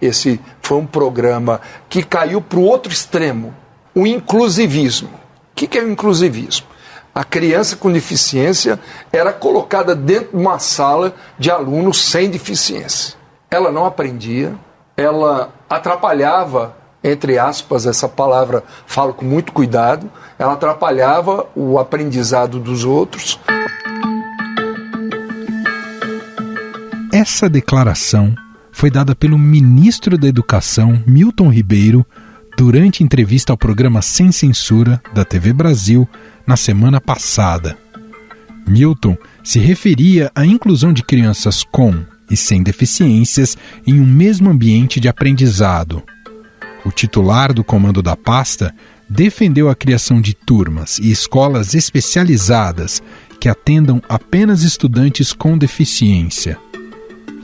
Esse foi um programa que caiu para o outro extremo, o inclusivismo. O que é o inclusivismo? A criança com deficiência era colocada dentro de uma sala de alunos sem deficiência. Ela não aprendia, ela atrapalhava, entre aspas, essa palavra falo com muito cuidado, ela atrapalhava o aprendizado dos outros. Essa declaração foi dada pelo ministro da Educação, Milton Ribeiro, durante entrevista ao programa Sem Censura, da TV Brasil, na semana passada. Milton se referia à inclusão de crianças com e sem deficiências em um mesmo ambiente de aprendizado. O titular do comando da pasta defendeu a criação de turmas e escolas especializadas que atendam apenas estudantes com deficiência.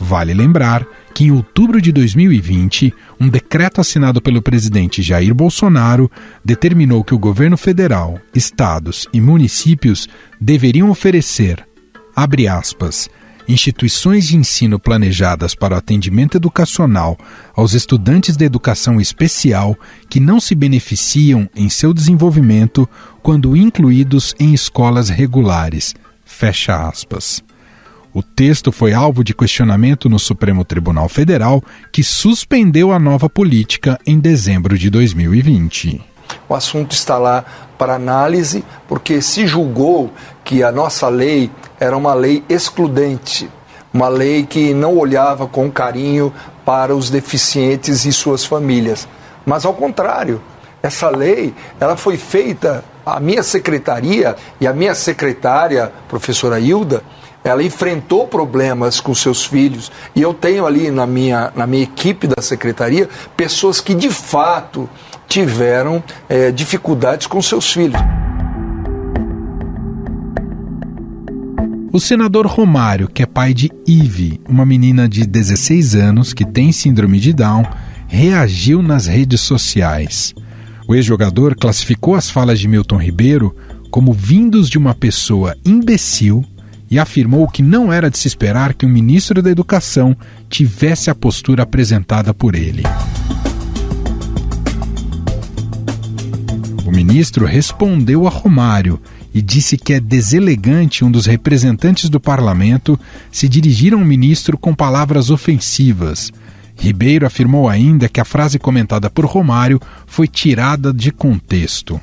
Vale lembrar que em outubro de 2020, um decreto assinado pelo presidente Jair Bolsonaro determinou que o governo federal, estados e municípios deveriam oferecer, abre aspas, instituições de ensino planejadas para o atendimento educacional aos estudantes de educação especial que não se beneficiam em seu desenvolvimento quando incluídos em escolas regulares, fecha aspas. O texto foi alvo de questionamento no Supremo Tribunal Federal, que suspendeu a nova política em dezembro de 2020. O assunto está lá para análise, porque se julgou que a nossa lei era uma lei excludente, uma lei que não olhava com carinho para os deficientes e suas famílias. Mas, ao contrário, essa lei ela foi feita, a minha secretaria e a minha secretária, professora Hilda, ela enfrentou problemas com seus filhos e eu tenho ali na minha equipe da secretaria pessoas que de fato tiveram dificuldades com seus filhos. O senador Romário, que é pai de Ive, uma menina de 16 anos que tem síndrome de Down, reagiu nas redes sociais. O ex-jogador classificou as falas de Milton Ribeiro como vindos de uma pessoa imbecil e afirmou que não era de se esperar que o ministro da Educação tivesse a postura apresentada por ele. O ministro respondeu a Romário e disse que é deselegante um dos representantes do parlamento se dirigir a um ministro com palavras ofensivas. Ribeiro afirmou ainda que a frase comentada por Romário foi tirada de contexto.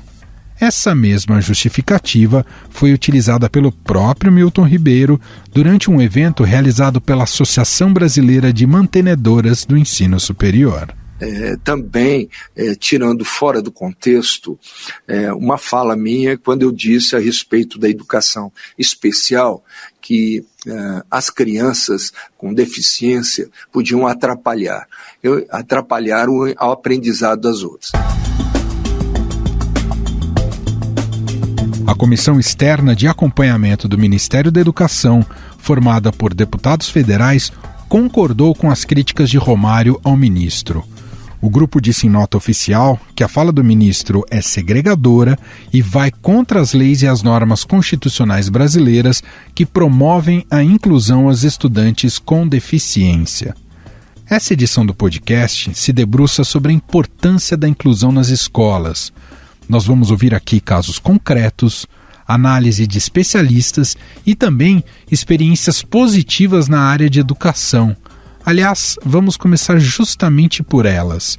Essa mesma justificativa foi utilizada pelo próprio Milton Ribeiro durante um evento realizado pela Associação Brasileira de Mantenedoras do Ensino Superior. Também tirando fora do contexto uma fala minha quando eu disse a respeito da educação especial que as crianças com deficiência podiam atrapalhar o aprendizado das outras. A Comissão Externa de Acompanhamento do Ministério da Educação, formada por deputados federais, concordou com as críticas de Romário ao ministro. O grupo disse em nota oficial que a fala do ministro é segregadora e vai contra as leis e as normas constitucionais brasileiras que promovem a inclusão aos estudantes com deficiência. Essa edição do podcast se debruça sobre a importância da inclusão nas escolas. Nós vamos ouvir aqui casos concretos, análise de especialistas e também experiências positivas na área de educação. Aliás, vamos começar justamente por elas.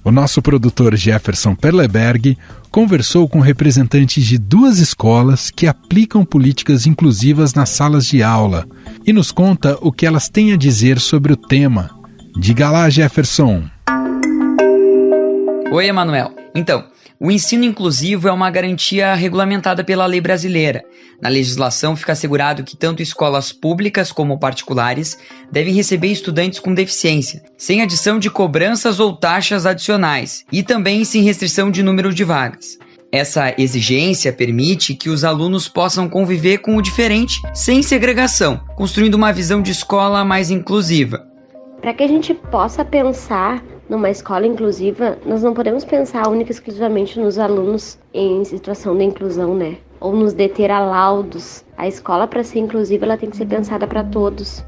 O nosso produtor Jefferson Perleberg conversou com representantes de 2 escolas que aplicam políticas inclusivas nas salas de aula e nos conta o que elas têm a dizer sobre o tema. Diga lá, Jefferson. Oi, Emanuel. Então, o ensino inclusivo é uma garantia regulamentada pela lei brasileira. Na legislação fica assegurado que tanto escolas públicas como particulares devem receber estudantes com deficiência, sem adição de cobranças ou taxas adicionais, e também sem restrição de número de vagas. Essa exigência permite que os alunos possam conviver com o diferente sem segregação, construindo uma visão de escola mais inclusiva. Para que a gente possa pensar numa escola inclusiva, nós não podemos pensar única e exclusivamente nos alunos em situação de inclusão, né? Ou nos deter a laudos. A escola, para ser inclusiva, ela tem que ser pensada para todos.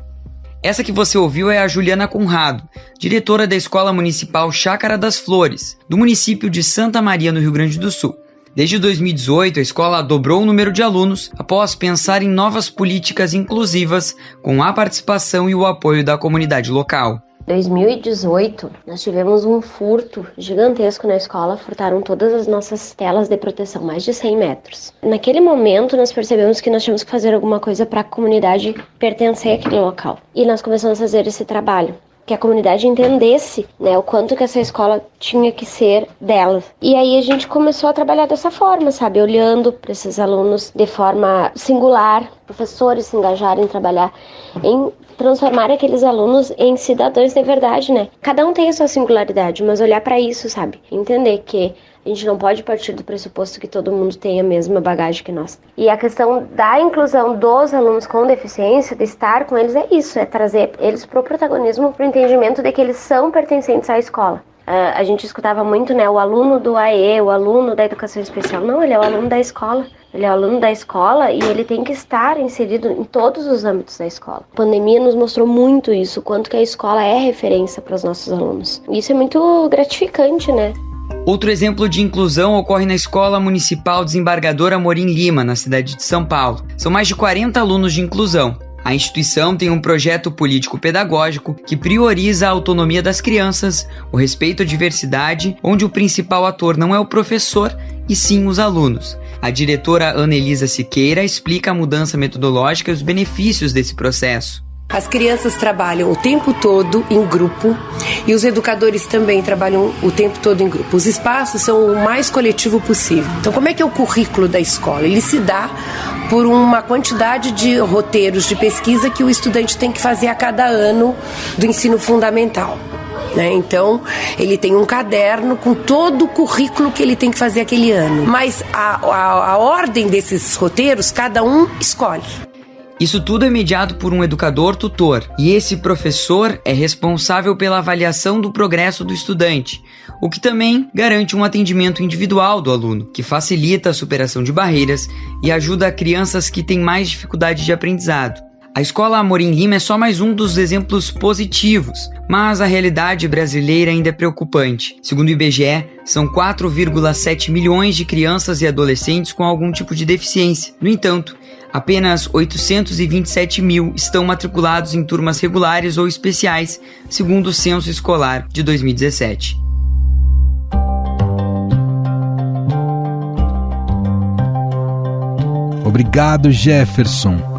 Essa que você ouviu é a Juliana Conrado, diretora da Escola Municipal Chácara das Flores, do município de Santa Maria, no Rio Grande do Sul. Desde 2018, a escola dobrou o número de alunos após pensar em novas políticas inclusivas com a participação e o apoio da comunidade local. Em 2018, nós tivemos um furto gigantesco na escola, furtaram todas as nossas telas de proteção, mais de 100 metros. Naquele momento, nós percebemos que nós tínhamos que fazer alguma coisa para a comunidade pertencer àquele local. E nós começamos a fazer esse trabalho, que a comunidade entendesse, né, o quanto que essa escola tinha que ser dela. E aí a gente começou a trabalhar dessa forma, sabe, olhando para esses alunos de forma singular, professores se engajarem em trabalhar em transformar aqueles alunos em cidadãos de verdade, né? Cada um tem a sua singularidade, mas olhar para isso, sabe? Entender que a gente não pode partir do pressuposto que todo mundo tem a mesma bagagem que nós. E a questão da inclusão dos alunos com deficiência, de estar com eles, é isso, é trazer eles pro protagonismo, pro entendimento de que eles são pertencentes à escola. A gente escutava muito, né, o aluno do AE, o aluno da educação especial. Não, ele é o aluno da escola. Ele é o aluno da escola e ele tem que estar inserido em todos os âmbitos da escola. A pandemia nos mostrou muito isso, o quanto que a escola é referência para os nossos alunos. E isso é muito gratificante, né? Outro exemplo de inclusão ocorre na Escola Municipal Desembargador Amorim Lima, na cidade de São Paulo. São mais de 40 alunos de inclusão. A instituição tem um projeto político-pedagógico que prioriza a autonomia das crianças, o respeito à diversidade, onde o principal ator não é o professor, e sim os alunos. A diretora Ana Elisa Siqueira explica a mudança metodológica e os benefícios desse processo. As crianças trabalham o tempo todo em grupo e os educadores também trabalham o tempo todo em grupo. Os espaços são o mais coletivo possível. Então, como é que é o currículo da escola? Ele se dá por uma quantidade de roteiros de pesquisa que o estudante tem que fazer a cada ano do ensino fundamental. Então, ele tem um caderno com todo o currículo que ele tem que fazer aquele ano. Mas a ordem desses roteiros, cada um escolhe. Isso tudo é mediado por um educador-tutor, e esse professor é responsável pela avaliação do progresso do estudante, o que também garante um atendimento individual do aluno, que facilita a superação de barreiras e ajuda crianças que têm mais dificuldade de aprendizado. A Escola Amorim Lima é só mais um dos exemplos positivos, mas a realidade brasileira ainda é preocupante. Segundo o IBGE, são 4,7 milhões de crianças e adolescentes com algum tipo de deficiência. No entanto, apenas 827 mil estão matriculados em turmas regulares ou especiais, segundo o Censo Escolar de 2017. Obrigado, Jefferson.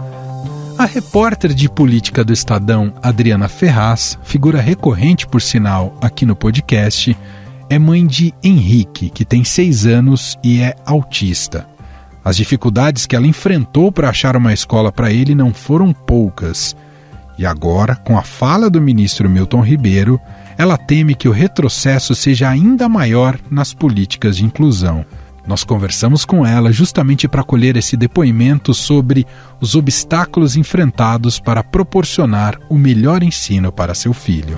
A repórter de política do Estadão, Adriana Ferraz, figura recorrente, por sinal, aqui no podcast, é mãe de Henrique, que tem 6 anos e é autista. As dificuldades que ela enfrentou para achar uma escola para ele não foram poucas. E agora, com a fala do ministro Milton Ribeiro, ela teme que o retrocesso seja ainda maior nas políticas de inclusão. Nós conversamos com ela justamente para colher esse depoimento sobre os obstáculos enfrentados para proporcionar o melhor ensino para seu filho.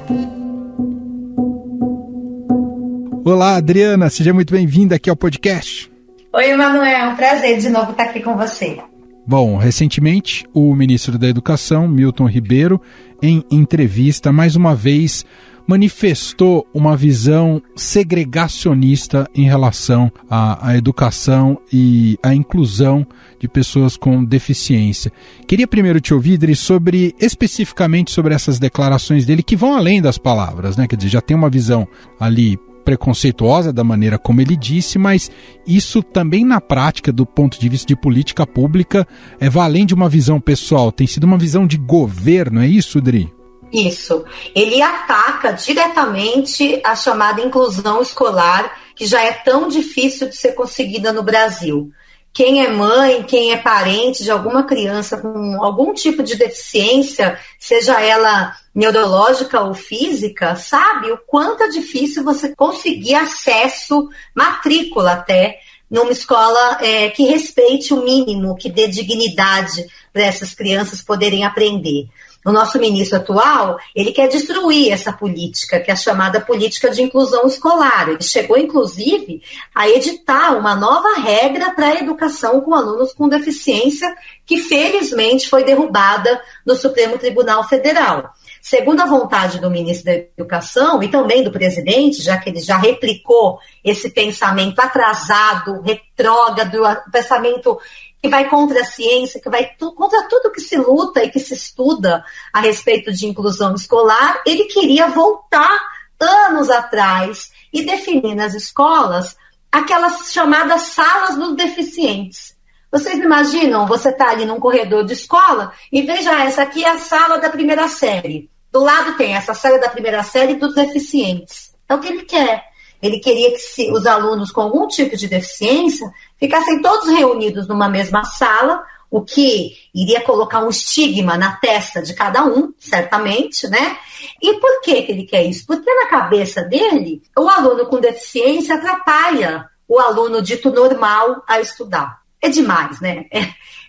Olá, Adriana, seja muito bem-vinda aqui ao podcast. Oi, Emanuel, é um prazer de novo estar aqui com você. Bom, recentemente, o ministro da Educação, Milton Ribeiro, em entrevista, mais uma vez, manifestou uma visão segregacionista em relação à educação e à inclusão de pessoas com deficiência. Queria primeiro te ouvir, Idri, especificamente sobre essas declarações dele, que vão além das palavras, né? Quer dizer, já tem uma visão ali preconceituosa da maneira como ele disse, mas isso também na prática, do ponto de vista de política pública, vai além de uma visão pessoal, tem sido uma visão de governo, é isso, Idri? Isso. Ele ataca diretamente a chamada inclusão escolar, que já é tão difícil de ser conseguida no Brasil. Quem é mãe, quem é parente de alguma criança com algum tipo de deficiência, seja ela neurológica ou física, sabe o quanto é difícil você conseguir acesso, matrícula até, numa escola que respeite o mínimo, que dê dignidade para essas crianças poderem aprender. O nosso ministro atual, ele quer destruir essa política, que é a chamada política de inclusão escolar. Ele chegou, inclusive, a editar uma nova regra para a educação com alunos com deficiência, que felizmente foi derrubada no Supremo Tribunal Federal. Segundo a vontade do ministro da Educação e também do presidente, já que ele já replicou esse pensamento atrasado, retrógrado, pensamento que vai contra a ciência, que vai contra tudo que se luta e que se estuda a respeito de inclusão escolar, ele queria voltar anos atrás e definir nas escolas aquelas chamadas salas dos deficientes. Vocês imaginam, você está ali num corredor de escola e veja, essa aqui é a sala da primeira série. Do lado tem essa sala da primeira série dos deficientes. É o que ele quer. Ele queria que os alunos com algum tipo de deficiência ficassem todos reunidos numa mesma sala, o que iria colocar um estigma na testa de cada um, certamente, né? E por que ele quer isso? Porque na cabeça dele, o aluno com deficiência atrapalha o aluno dito normal a estudar. É demais, né?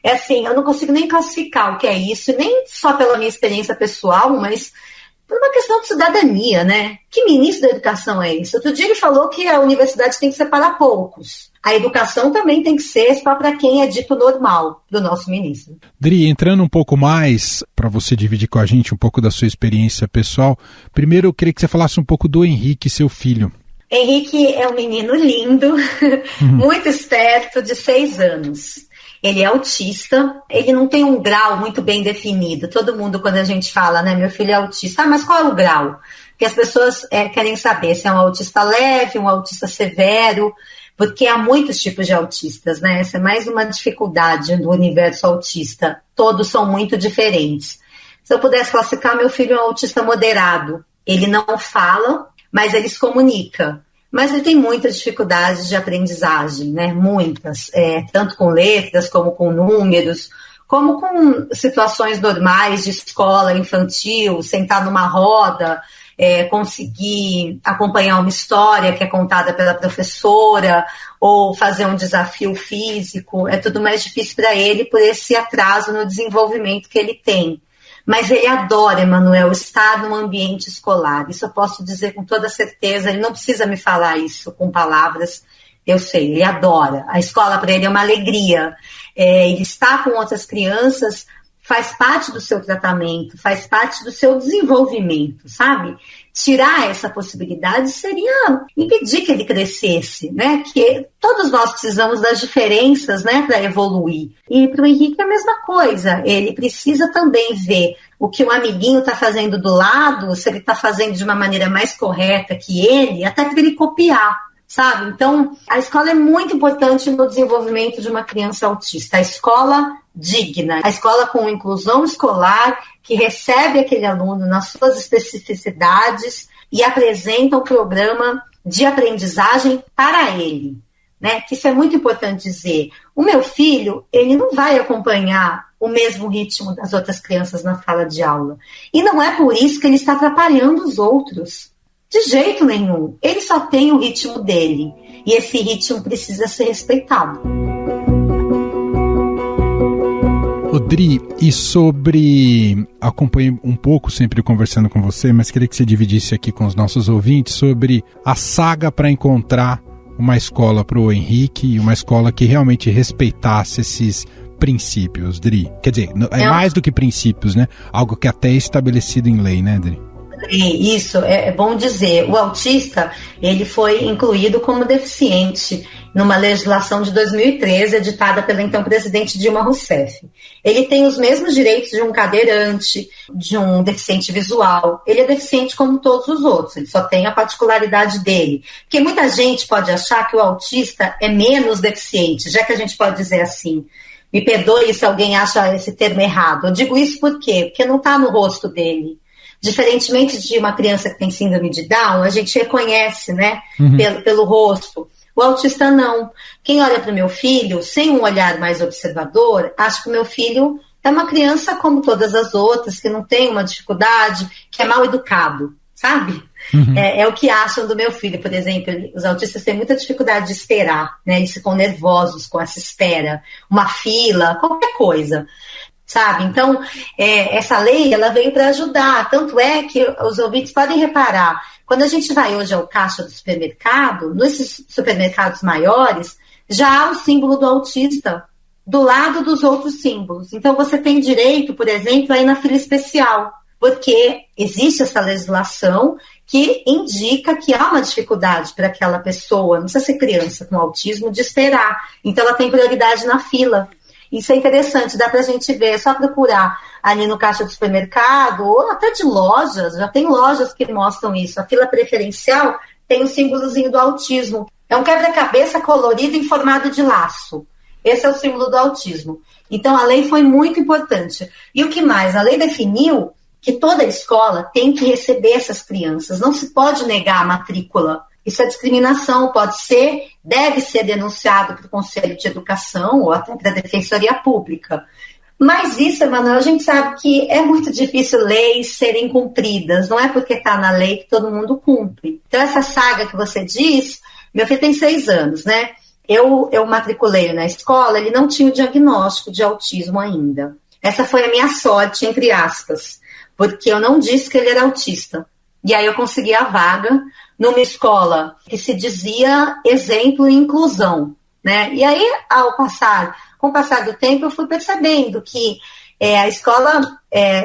É assim, eu não consigo nem classificar o que é isso, nem só pela minha experiência pessoal, mas por uma questão de cidadania, né? Que ministro da educação é esse? Outro dia ele falou que a universidade tem que ser para poucos. A educação também tem que ser só para quem é dito normal, do nosso ministro. Dri, entrando um pouco mais, para você dividir com a gente um pouco da sua experiência pessoal, primeiro eu queria que você falasse um pouco do Henrique, seu filho. Henrique é um menino lindo, muito esperto, de 6 anos. Ele é autista, ele não tem um grau muito bem definido. Todo mundo, quando a gente fala, né, meu filho é autista, mas qual é o grau? Porque as pessoas querem saber se é um autista leve, um autista severo, porque há muitos tipos de autistas, né? Essa é mais uma dificuldade do universo autista. Todos são muito diferentes. Se eu pudesse classificar, meu filho é um autista moderado. Ele não fala, mas ele se comunica. Mas ele tem muitas dificuldades de aprendizagem, né? Muitas, tanto com letras, como com números, como com situações normais de escola infantil, sentar numa roda, conseguir acompanhar uma história que é contada pela professora, ou fazer um desafio físico. É tudo mais difícil para ele por esse atraso no desenvolvimento que ele tem. Mas ele adora, Emanuel, estar num ambiente escolar. Isso eu posso dizer com toda certeza. Ele não precisa me falar isso com palavras. Eu sei, ele adora. A escola para ele é uma alegria. Ele estar com outras crianças faz parte do seu tratamento, faz parte do seu desenvolvimento, sabe? Tirar essa possibilidade seria impedir que ele crescesse, né? Que todos nós precisamos das diferenças, né, para evoluir. E para o Henrique é a mesma coisa. Ele precisa também ver o que o amiguinho está fazendo do lado, se ele está fazendo de uma maneira mais correta que ele, até para ele copiar, sabe? Então, a escola é muito importante no desenvolvimento de uma criança autista. A escola digna, a escola com inclusão escolar, que recebe aquele aluno nas suas especificidades e apresenta um programa de aprendizagem para ele, né? Que isso é muito importante dizer. O meu filho, ele não vai acompanhar o mesmo ritmo das outras crianças na sala de aula. E não é por isso que ele está atrapalhando os outros. De jeito nenhum. Ele só tem o ritmo dele. E esse ritmo precisa ser respeitado. Dri, e sobre, acompanhei um pouco sempre conversando com você, mas queria que você dividisse aqui com os nossos ouvintes sobre a saga para encontrar uma escola para o Henrique e uma escola que realmente respeitasse esses princípios, Dri. Quer dizer, é mais do que princípios, né? Algo que até é estabelecido em lei, né, Dri? Isso, é bom dizer. O autista, ele foi incluído como deficiente numa legislação de 2013, editada pela então presidente Dilma Rousseff. Ele tem os mesmos direitos de um cadeirante, de um deficiente visual. Ele é deficiente como todos os outros, ele só tem a particularidade dele. Porque muita gente pode achar que o autista é menos deficiente, já que a gente pode dizer assim. Me perdoe se alguém acha esse termo errado. Eu digo isso por quê? Porque não está no rosto dele. Diferentemente de uma criança que tem síndrome de Down, a gente reconhece, né, pelo rosto. O autista não. Quem olha para o meu filho, sem um olhar mais observador, acha que o meu filho é uma criança como todas as outras, que não tem uma dificuldade, que é mal educado, sabe? É o que acham do meu filho, por exemplo. Os autistas têm muita dificuldade de esperar, né? Eles ficam nervosos com essa espera, uma fila, qualquer coisa. sabe? Então, essa lei, ela veio para ajudar, tanto é que os ouvintes podem reparar, quando a gente vai hoje ao caixa do supermercado, nesses supermercados maiores, já há o símbolo do autista do lado dos outros símbolos. Então, você tem direito, por exemplo, a ir na fila especial, porque existe essa legislação que indica que há uma dificuldade para aquela pessoa, não precisa ser criança com autismo, de esperar. Então, ela tem prioridade na fila. Isso é interessante, dá para a gente ver, é só procurar ali no caixa do supermercado, ou até de lojas, já tem lojas que mostram isso. A fila preferencial tem o símbolozinho do autismo. É um quebra-cabeça colorido em formato de laço. Esse é o símbolo do autismo. Então, a lei foi muito importante. E o que mais? A lei definiu que toda escola tem que receber essas crianças. Não se pode negar a matrícula. Isso é discriminação, deve ser denunciado para o Conselho de Educação ou até para a Defensoria Pública. Mas isso, Emanuel, a gente sabe que é muito difícil leis serem cumpridas. Não é porque está na lei que todo mundo cumpre. Então, essa saga que você diz, meu filho tem 6 anos, né? Eu matriculei na escola, ele não tinha o diagnóstico de autismo ainda. Essa foi a minha sorte, entre aspas, porque eu não disse que ele era autista. E aí eu consegui a vaga numa escola que se dizia exemplo em inclusão, né? E aí, com o passar do tempo, eu fui percebendo que a escola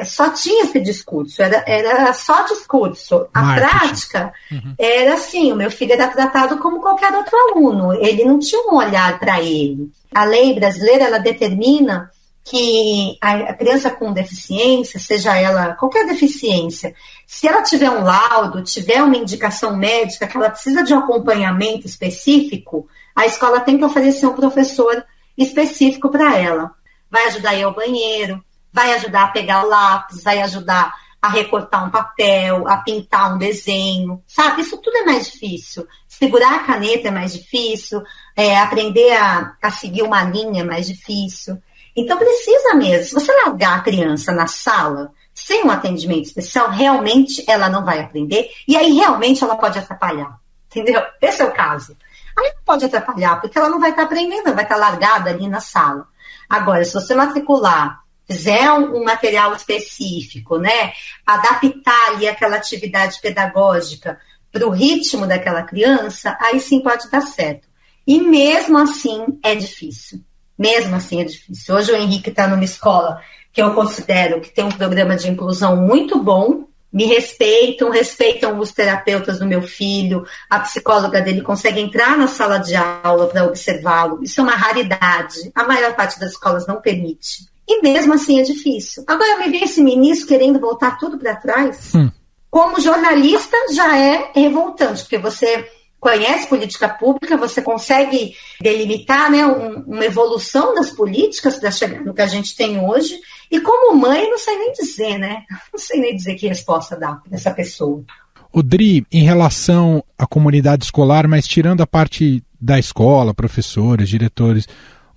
só tinha esse discurso, era só discurso. A prática era assim, o meu filho era tratado como qualquer outro aluno, ele não tinha um olhar para ele. A lei brasileira, ela determina que a criança com deficiência, seja ela qualquer deficiência, se ela tiver um laudo, tiver uma indicação médica que ela precisa de um acompanhamento específico, a escola tem que oferecer um professor específico para ela. Vai ajudar a ir ao banheiro, vai ajudar a pegar o lápis, vai ajudar a recortar um papel, a pintar um desenho, sabe? Isso tudo é mais difícil. Segurar a caneta é mais difícil, aprender a seguir uma linha é mais difícil. Então, precisa mesmo. Se você largar a criança na sala, sem um atendimento especial, realmente ela não vai aprender, e aí realmente ela pode atrapalhar, entendeu? Esse é o caso. Aí não pode atrapalhar, porque ela não vai estar aprendendo, ela vai estar largada ali na sala. Agora, se você matricular, fizer um material específico, né, adaptar ali aquela atividade pedagógica para o ritmo daquela criança, aí sim pode dar certo. E mesmo assim é difícil. Mesmo assim é difícil. Hoje o Henrique está numa escola que eu considero que tem um programa de inclusão muito bom, me respeitam os terapeutas do meu filho, a psicóloga dele consegue entrar na sala de aula para observá-lo. Isso é uma raridade. A maior parte das escolas não permite. E mesmo assim é difícil. Agora me vê esse ministro querendo voltar tudo para trás. Como jornalista já é revoltante, porque você conhece política pública, você consegue delimitar, né, uma evolução das políticas para chegar no que a gente tem hoje, e como mãe, não sei nem dizer, né? Não sei nem dizer que resposta dar para essa pessoa. Dri, em relação à comunidade escolar, mas tirando a parte da escola, professores, diretores,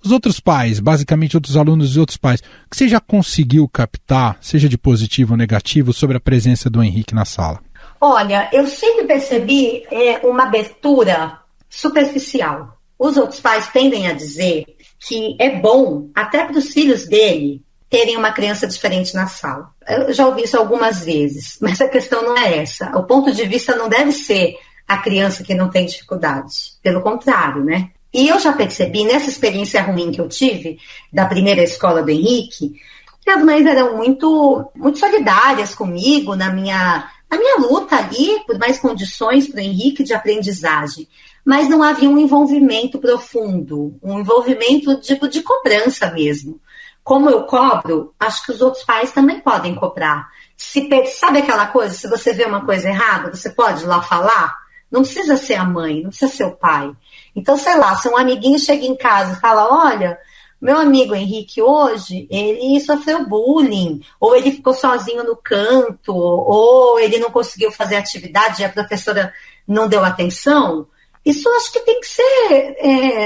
os outros pais, basicamente outros alunos e outros pais, o que você já conseguiu captar, seja de positivo ou negativo, sobre a presença do Henrique na sala? Olha, eu sempre percebi uma abertura superficial. Os outros pais tendem a dizer que é bom, até para os filhos dele, terem uma criança diferente na sala. Eu já ouvi isso algumas vezes, mas a questão não é essa. O ponto de vista não deve ser a criança que não tem dificuldade. Pelo contrário, né? E eu já percebi, nessa experiência ruim que eu tive, da primeira escola do Henrique, que as mães eram muito, muito solidárias comigo na minha luta ali por mais condições para o Henrique de aprendizagem, mas não havia um envolvimento profundo, um envolvimento tipo de cobrança mesmo. Como eu cobro, acho que os outros pais também podem cobrar. Sabe aquela coisa, se você vê uma coisa errada, você pode ir lá falar? Não precisa ser a mãe, não precisa ser o pai. Então, sei lá, se um amiguinho chega em casa e fala, olha, meu amigo Henrique hoje, ele sofreu bullying, ou ele ficou sozinho no canto, ou ele não conseguiu fazer atividade e a professora não deu atenção, isso acho que tem que ser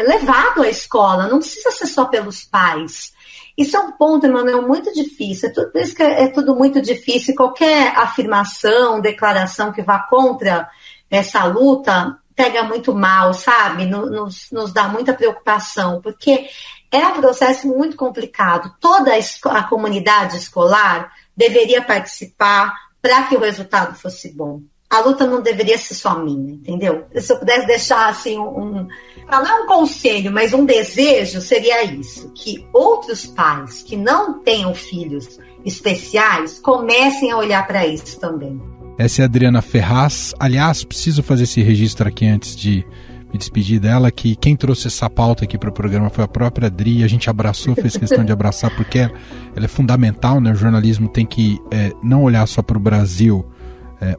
levado à escola, não precisa ser só pelos pais. Isso é um ponto, Emanuel, muito difícil, por isso que é tudo muito difícil, qualquer afirmação, declaração que vá contra essa luta pega muito mal, sabe? Nos dá muita preocupação, porque é um processo muito complicado. Toda a comunidade escolar deveria participar para que o resultado fosse bom. A luta não deveria ser só minha, entendeu? Se eu pudesse deixar assim não é um conselho, mas um desejo, seria isso, que outros pais que não tenham filhos especiais comecem a olhar para isso também. Essa é a Adriana Ferraz. Aliás, preciso fazer esse registro aqui antes de me despedir dela, que quem trouxe essa pauta aqui para o programa foi a própria Adri. A gente abraçou, fez questão de abraçar, porque ela é fundamental, né? O jornalismo tem que não olhar só para o Brasil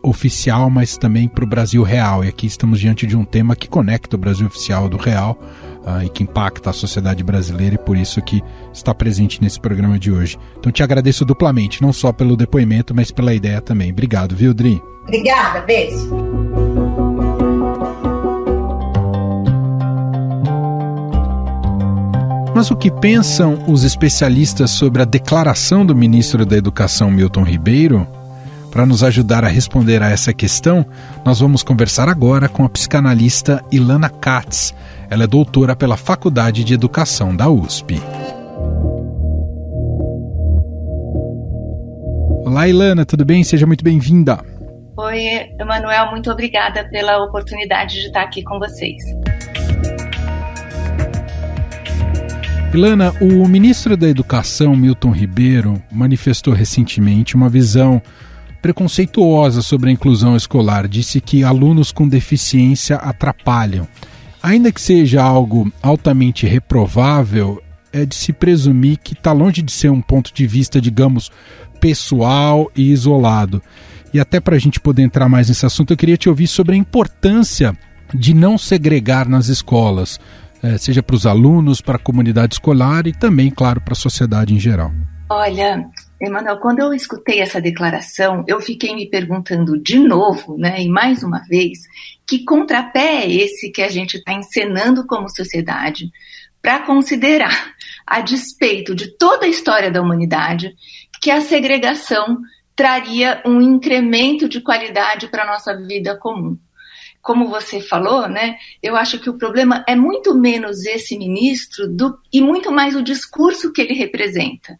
oficial, mas também para o Brasil real. E aqui estamos diante de um tema que conecta o Brasil oficial do real e que impacta a sociedade brasileira, e por isso que está presente nesse programa de hoje. Então te agradeço duplamente, não só pelo depoimento, mas pela ideia também. Obrigado, viu, Dri? Obrigada, beijo. Mas o que pensam os especialistas sobre a declaração do ministro da Educação, Milton Ribeiro? Para nos ajudar a responder a essa questão, nós vamos conversar agora com a psicanalista Ilana Katz. Ela é doutora pela Faculdade de Educação da USP. Olá, Ilana, tudo bem? Seja muito bem-vinda. Oi, Emanuel, muito obrigada pela oportunidade de estar aqui com vocês. Ilana, o ministro da Educação, Milton Ribeiro, manifestou recentemente uma visão preconceituosa sobre a inclusão escolar. Disse que alunos com deficiência atrapalham. Ainda que seja algo altamente reprovável, é de se presumir que está longe de ser um ponto de vista, digamos, pessoal e isolado. E até para a gente poder entrar mais nesse assunto, eu queria te ouvir sobre a importância de não segregar nas escolas, seja para os alunos, para a comunidade escolar e também, claro, para a sociedade em geral. Olha, Emanuel, quando eu escutei essa declaração, eu fiquei me perguntando de novo, e mais uma vez, que contrapé é esse que a gente está encenando como sociedade para considerar, a despeito de toda a história da humanidade, que a segregação traria um incremento de qualidade para a nossa vida comum. Como você falou, eu acho que o problema é muito menos esse ministro e muito mais o discurso que ele representa.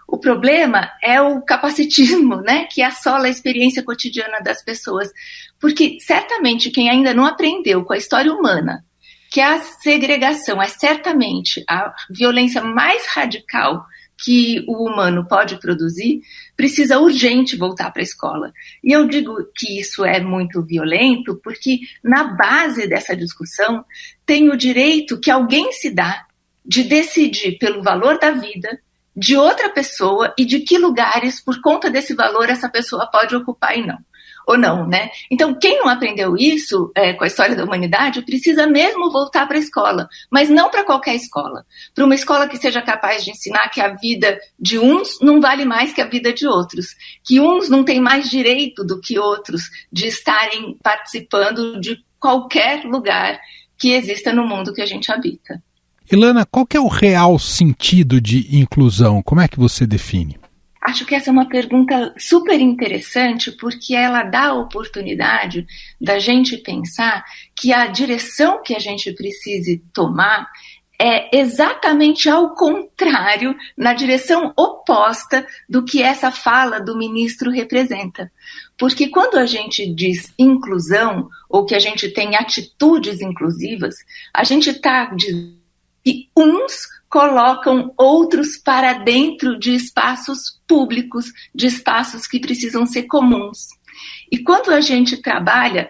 O problema é o capacitismo, que assola a experiência cotidiana das pessoas. Porque certamente quem ainda não aprendeu com a história humana que a segregação é certamente a violência mais radical que o humano pode produzir, precisa urgente voltar para a escola. E eu digo que isso é muito violento porque na base dessa discussão tem o direito que alguém se dá de decidir pelo valor da vida de outra pessoa e de que lugares, por conta desse valor, essa pessoa pode ocupar e não. Ou não, Então, quem não aprendeu isso com a história da humanidade precisa mesmo voltar para a escola, mas não para qualquer escola. Para uma escola que seja capaz de ensinar que a vida de uns não vale mais que a vida de outros, que uns não têm mais direito do que outros de estarem participando de qualquer lugar que exista no mundo que a gente habita. Ilana, qual que é o real sentido de inclusão? Como é que você define? Acho que essa é uma pergunta super interessante porque ela dá a oportunidade da gente pensar que a direção que a gente precise tomar é exatamente ao contrário, na direção oposta do que essa fala do ministro representa. Porque quando a gente diz inclusão ou que a gente tem atitudes inclusivas, a gente está dizendo que uns colocam outros para dentro de espaços públicos, de espaços que precisam ser comuns. E quando a gente trabalha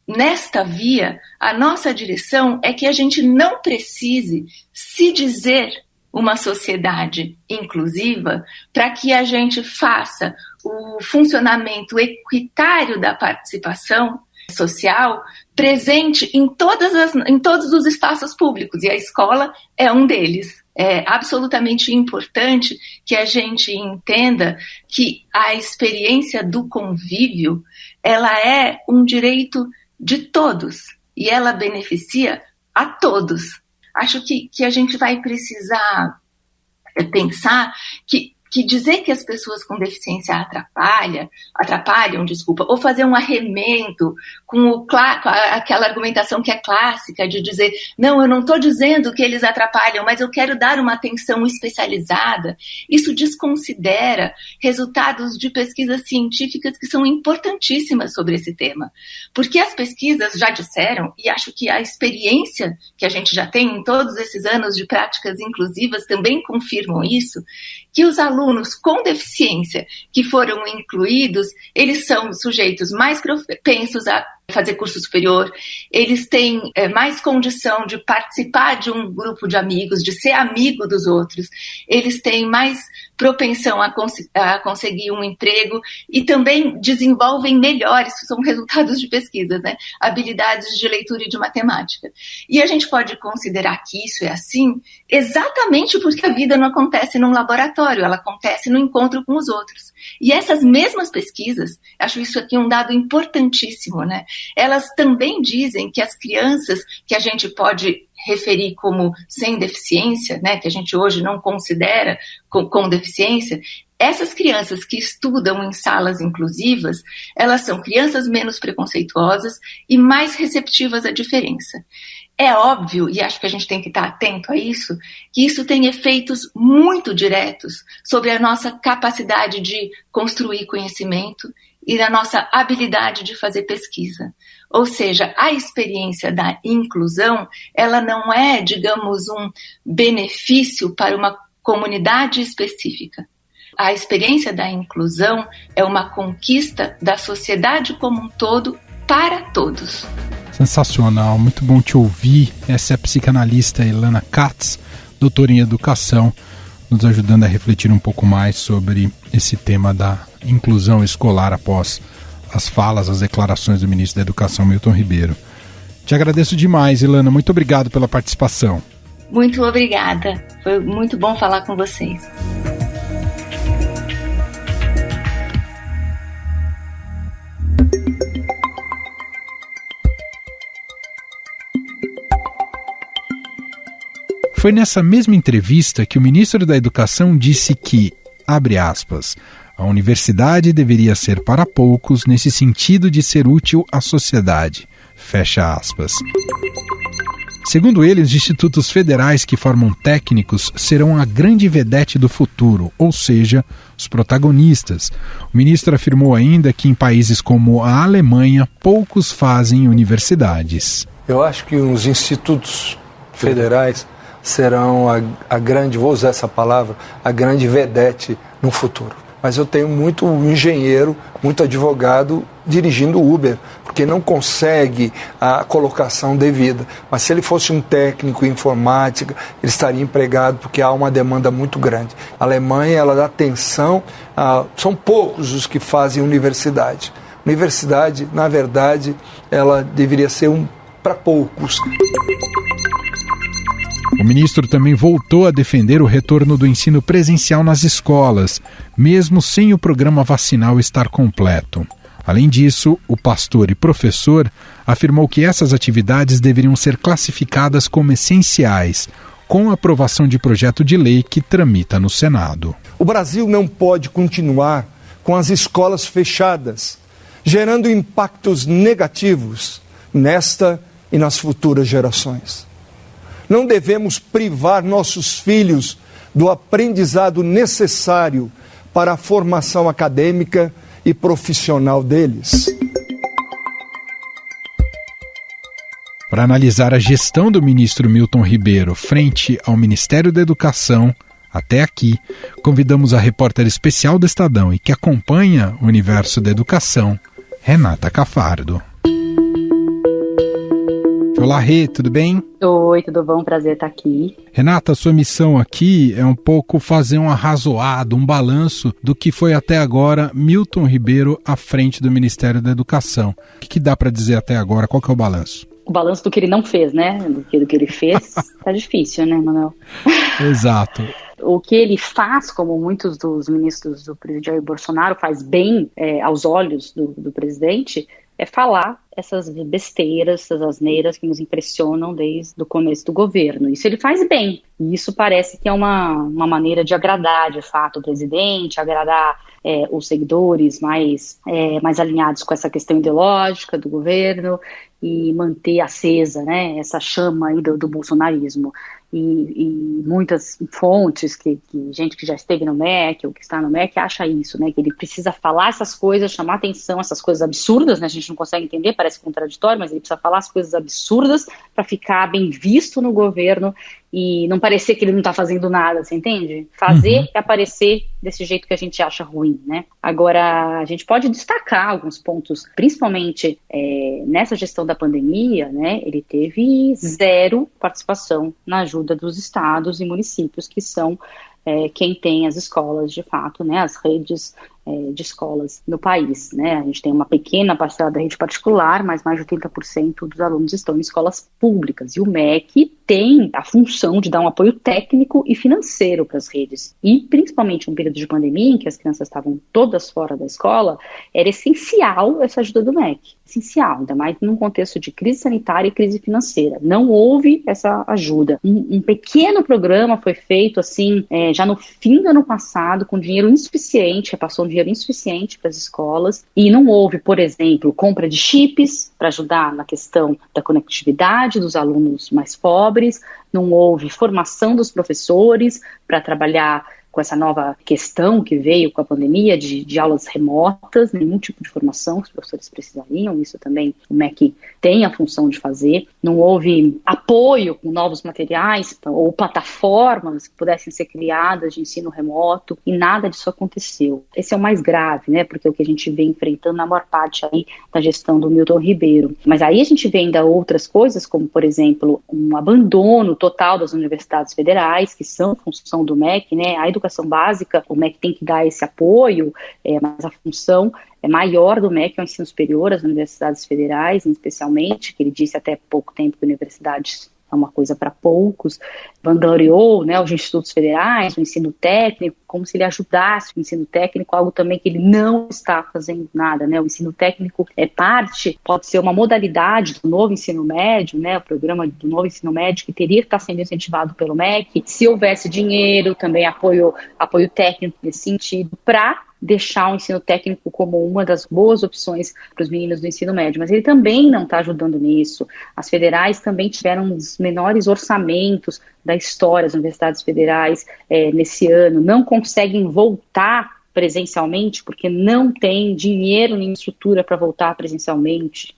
nesta via, a nossa direção é que a gente não precise se dizer uma sociedade inclusiva para que a gente faça o funcionamento equitário da participação social presente em todos os espaços públicos, e a escola é um deles. É absolutamente importante que a gente entenda que a experiência do convívio, ela é um direito de todos, e ela beneficia a todos. Acho que a gente vai precisar pensar que que dizer que as pessoas com deficiência atrapalham, ou fazer um arremendo com aquela argumentação que é clássica de dizer, não, eu não estou dizendo que eles atrapalham, mas eu quero dar uma atenção especializada, isso desconsidera resultados de pesquisas científicas que são importantíssimas sobre esse tema. Porque as pesquisas já disseram, e acho que a experiência que a gente já tem em todos esses anos de práticas inclusivas também confirmam isso, que os alunos com deficiência que foram incluídos, eles são sujeitos mais propensos a fazer curso superior, eles têm mais condição de participar de um grupo de amigos, de ser amigo dos outros, eles têm mais propensão a conseguir um emprego e também desenvolvem melhor, isso são resultados de pesquisas, né? Habilidades de leitura e de matemática. E a gente pode considerar que isso é assim exatamente porque a vida não acontece num laboratório, ela acontece no encontro com os outros. E essas mesmas pesquisas, acho isso aqui um dado importantíssimo, né? Elas também dizem que as crianças que a gente pode referir como sem deficiência, né, que a gente hoje não considera com deficiência, essas crianças que estudam em salas inclusivas, elas são crianças menos preconceituosas e mais receptivas à diferença. É óbvio, e acho que a gente tem que estar atento a isso, que isso tem efeitos muito diretos sobre a nossa capacidade de construir conhecimento e da nossa habilidade de fazer pesquisa. Ou seja, a experiência da inclusão, ela não é, digamos, um benefício para uma comunidade específica. A experiência da inclusão é uma conquista da sociedade como um todo para todos. Sensacional, muito bom te ouvir. Essa é a psicanalista Ilana Katz, doutora em educação, nos ajudando a refletir um pouco mais sobre esse tema da inclusão escolar após as falas, as declarações do ministro da Educação, Milton Ribeiro. Te agradeço demais, Ilana. Muito obrigado pela participação. Muito obrigada. Foi muito bom falar com vocês. Foi nessa mesma entrevista que o ministro da Educação disse que, abre aspas, a universidade deveria ser para poucos nesse sentido de ser útil à sociedade, fecha aspas. Segundo ele, os institutos federais que formam técnicos serão a grande vedete do futuro, ou seja, os protagonistas. O ministro afirmou ainda que em países como a Alemanha, poucos fazem universidades. Eu acho que os institutos federais serão a grande, vou usar essa palavra, a grande vedete no futuro. Mas eu tenho muito engenheiro, muito advogado dirigindo Uber, porque não consegue a colocação devida. Mas se ele fosse um técnico em informática, ele estaria empregado, porque há uma demanda muito grande. A Alemanha, ela dá atenção, são poucos os que fazem universidade. Universidade, na verdade, ela deveria ser para poucos. O ministro também voltou a defender o retorno do ensino presencial nas escolas, mesmo sem o programa vacinal estar completo. Além disso, o pastor e professor afirmou que essas atividades deveriam ser classificadas como essenciais, com a aprovação de projeto de lei que tramita no Senado. O Brasil não pode continuar com as escolas fechadas, gerando impactos negativos nesta e nas futuras gerações. Não devemos privar nossos filhos do aprendizado necessário para a formação acadêmica e profissional deles. Para analisar a gestão do ministro Milton Ribeiro frente ao Ministério da Educação, até aqui, convidamos a repórter especial do Estadão e que acompanha o universo da educação, Renata Cafardo. Olá, Rê, tudo bem? Oi, tudo bom? Prazer estar aqui. Renata, sua missão aqui é um pouco fazer um arrazoado, um balanço do que foi até agora Milton Ribeiro à frente do Ministério da Educação. O que dá para dizer até agora? Qual que é o balanço? O balanço do que ele não fez, né? Do que ele fez, tá difícil, né, Manuel? Exato. O que ele faz, como muitos dos ministros do presidente Jair Bolsonaro, faz bem aos olhos do presidente, é falar essas besteiras, essas asneiras que nos impressionam desde o começo do governo. Isso ele faz bem, e isso parece que é uma maneira de agradar, de fato, o presidente, agradar os seguidores mais alinhados com essa questão ideológica do governo e manter acesa, né, essa chama aí do bolsonarismo. E muitas fontes, gente que já esteve no MEC ou que está no MEC acha isso, né, que ele precisa falar essas coisas, chamar atenção, essas coisas absurdas, né, a gente não consegue entender, parece contraditório, mas ele precisa falar as coisas absurdas para ficar bem visto no governo e não parecer que ele não está fazendo nada, você entende? Fazer e aparecer desse jeito que a gente acha ruim, né? Agora, a gente pode destacar alguns pontos, principalmente nessa gestão da pandemia, né? Ele teve zero participação na ajuda dos estados e municípios, que são quem tem as escolas, de fato, né? As redes de escolas no país, né? A gente tem uma pequena parcela da rede particular, mas mais de 80% dos alunos estão em escolas públicas, e o MEC tem a função de dar um apoio técnico e financeiro para as redes, e principalmente em um período de pandemia, em que as crianças estavam todas fora da escola, era essencial essa ajuda do MEC, essencial, ainda mais num contexto de crise sanitária e crise financeira. Não houve essa ajuda. Um pequeno programa foi feito, assim, já no fim do ano passado, com dinheiro insuficiente, repassou um dinheiro insuficiente para as escolas, e não houve, por exemplo, compra de chips para ajudar na questão da conectividade dos alunos mais pobres, não houve formação dos professores para trabalhar com essa nova questão que veio com a pandemia de aulas remotas, nenhum tipo de formação que os professores precisariam, isso também o MEC tem a função de fazer. Não houve apoio com novos materiais ou plataformas que pudessem ser criadas de ensino remoto, e nada disso aconteceu. Esse é o mais grave, né, porque é o que a gente vem enfrentando na maior parte aí da gestão do Milton Ribeiro. Mas aí a gente vê ainda outras coisas, como, por exemplo, um abandono total das universidades federais, que são função do MEC, né, a educação básica, o MEC tem que dar esse apoio, mas a função maior do MEC é o ensino superior, as universidades federais, especialmente, que ele disse até pouco tempo que universidades é uma coisa para poucos, vangloriou, né, os institutos federais, o ensino técnico, como se ele ajudasse o ensino técnico, algo também que ele não está fazendo nada, né, o ensino técnico pode ser uma modalidade do novo ensino médio, né, o programa do novo ensino médio que teria que estar sendo incentivado pelo MEC, se houvesse dinheiro, também apoio técnico nesse sentido, para deixar o ensino técnico como uma das boas opções para os meninos do ensino médio, mas ele também não está ajudando nisso. As federais também tiveram um dos menores orçamentos da história, as universidades federais nesse ano, não conseguem voltar presencialmente porque não tem dinheiro nem estrutura para voltar presencialmente.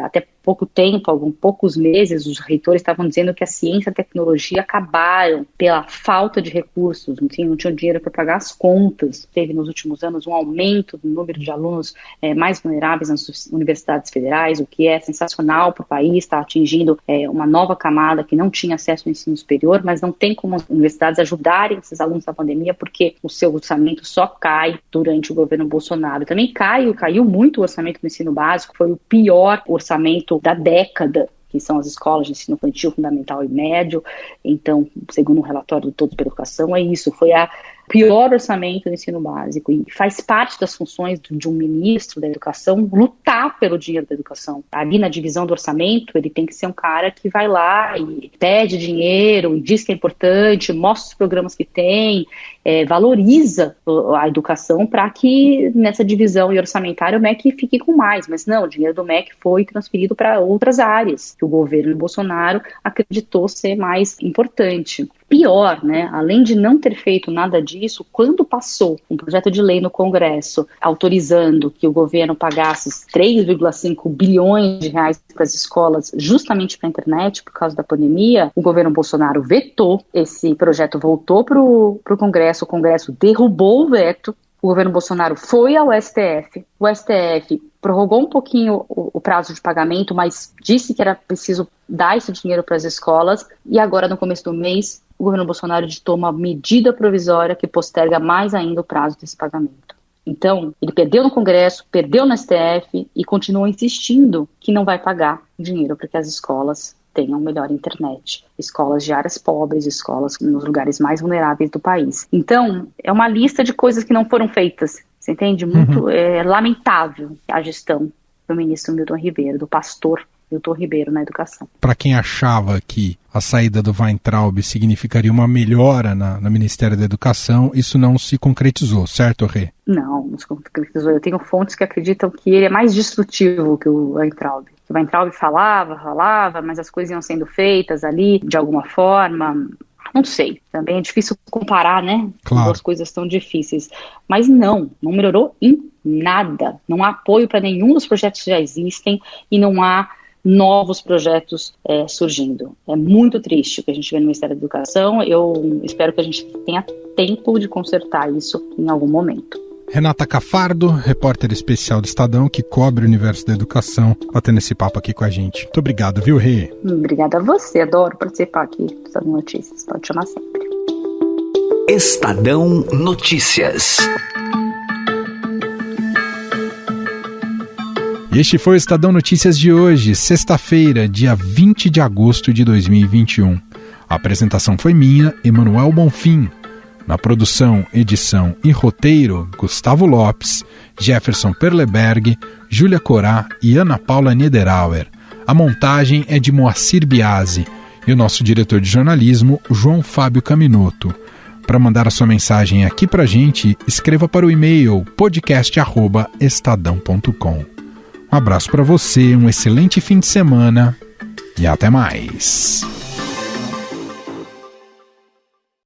Até pouco tempo, poucos meses, os reitores estavam dizendo que a ciência e a tecnologia acabaram pela falta de recursos, não tinham dinheiro para pagar as contas. Teve nos últimos anos um aumento do número de alunos mais vulneráveis nas universidades federais, o que é sensacional para o país, está atingindo uma nova camada que não tinha acesso ao ensino superior, mas não tem como as universidades ajudarem esses alunos na pandemia, porque o seu orçamento só cai durante o governo Bolsonaro. Também caiu muito o orçamento do ensino básico, foi o pior orçamento da década, que são as escolas de ensino infantil, fundamental e médio. Então, segundo um relatório do Todos pela Educação, isso foi a pior orçamento do ensino básico, e faz parte das funções de um ministro da educação lutar pelo dinheiro da educação. Ali na divisão do orçamento, ele tem que ser um cara que vai lá e pede dinheiro, e diz que é importante, mostra os programas que tem, valoriza a educação para que nessa divisão e orçamentária o MEC fique com mais, mas não, o dinheiro do MEC foi transferido para outras áreas que o governo Bolsonaro acreditou ser mais importante. Pior, né, além de não ter feito nada disso, quando passou um projeto de lei no Congresso autorizando que o governo pagasse 3,5 bilhões de reais para as escolas justamente para a internet por causa da pandemia, o governo Bolsonaro vetou, esse projeto voltou para o Congresso, o Congresso derrubou o veto, o governo Bolsonaro foi ao STF, o STF prorrogou um pouquinho o prazo de pagamento, mas disse que era preciso dar esse dinheiro para as escolas, e agora no começo do mês o governo Bolsonaro ditou uma medida provisória que posterga mais ainda o prazo desse pagamento. Então, ele perdeu no Congresso, perdeu no STF e continua insistindo que não vai pagar dinheiro para que as escolas tenham melhor internet. Escolas de áreas pobres, escolas nos lugares mais vulneráveis do país. Então, é uma lista de coisas que não foram feitas. Você entende? Muito lamentável a gestão do ministro Milton Ribeiro, do pastor Milton Ribeiro na educação. Para quem achava que a saída do Weintraub significaria uma melhora no Ministério da Educação, isso não se concretizou, certo, Rê? Não se concretizou. Eu tenho fontes que acreditam que ele é mais destrutivo que o Weintraub. O Weintraub falava, mas as coisas iam sendo feitas ali de alguma forma. Não sei, também é difícil comparar, né? Claro. Duas coisas tão difíceis. Mas não melhorou em nada. Não há apoio para nenhum dos projetos que já existem e não há novos projetos surgindo. É muito triste o que a gente vê no Ministério da Educação. Eu espero que a gente tenha tempo de consertar isso em algum momento. Renata Cafardo, repórter especial do Estadão, que cobre o universo da educação, batendo esse papo aqui com a gente. Muito obrigado, viu, Rê? Obrigada a você, adoro participar aqui do Estadão Notícias. Pode chamar sempre. Estadão Notícias. Este foi o Estadão Notícias de hoje, sexta-feira, dia 20 de agosto de 2021. A apresentação foi minha, Emanuel Bonfim. Na produção, edição e roteiro, Gustavo Lopes, Jefferson Perleberg, Júlia Corá e Ana Paula Niederauer. A montagem é de Moacir Biasi e o nosso diretor de jornalismo, João Fábio Caminoto. Para mandar a sua mensagem aqui pra gente, escreva para o e-mail podcast@estadão.com. Um abraço para você, um excelente fim de semana e até mais.